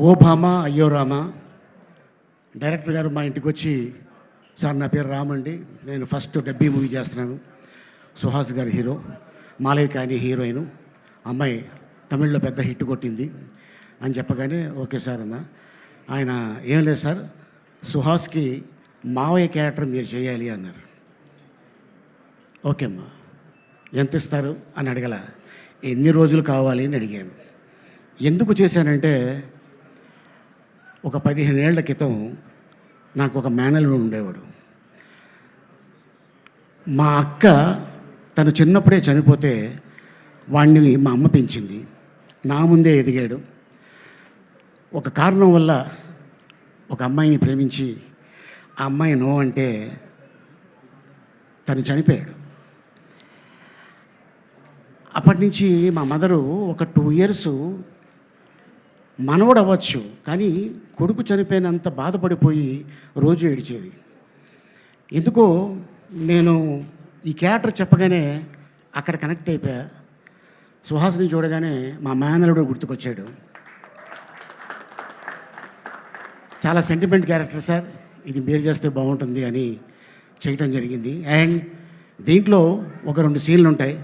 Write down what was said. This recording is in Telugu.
ఓ భామ అయ్యో రామ డైరెక్టర్ గారు మా ఇంటికి వచ్చి, సార్ నా పేరు రామండి, నేను ఫస్ట్ డబ్బీ మూవీ చేస్తున్నాను, సుహాస్ గారి హీరో, మాలవికాని హీరోయిన్, అమ్మాయి తమిళ్లో పెద్ద హిట్ కొట్టింది అని చెప్పగానే ఓకే సార్ అన్న. ఆయన ఏం లేదు సార్, సుహాస్కి మావయ్య క్యారెక్టర్ మీరు చేయాలి అన్నారు. ఓకే అమ్మా, ఎంత ఇస్తారు అని అడగల, ఎన్ని రోజులు కావాలి అని అడిగాను. ఎందుకు చేశానంటే, ఒక 15 ఏళ్ల క్రితం నాకు ఒక మేనల్లుడు ఉండేవాడు. మా అక్క తను చిన్నప్పుడే చనిపోతే వాడిని మా అమ్మ పెంచింది, నా ముందే ఎదిగాడు. ఒక కారణం వల్ల ఒక అమ్మాయిని ప్రేమించి ఆ అమ్మాయి నో అంటే తను చనిపోయాడు. అప్పటి నుంచి మా మదరు ఒక 2 ఇయర్స్ మనవడు అవ్వచ్చు కానీ కొడుకు చనిపోయినంత బాధపడిపోయి రోజు ఏడిచేది. ఎందుకో నేను ఈ క్యారెక్టర్ చెప్పగానే అక్కడ కనెక్ట్ అయిపోయా. సుహాస్ని చూడగానే మా మేనలుడు గుర్తుకొచ్చాడు. చాలా సెంటిమెంట్ క్యారెక్టర్ సార్, ఇది మీరు చేస్తే బాగుంటుంది అని చేయటం జరిగింది. అండ్ దీంట్లో ఒక 2 సీన్లు ఉంటాయి.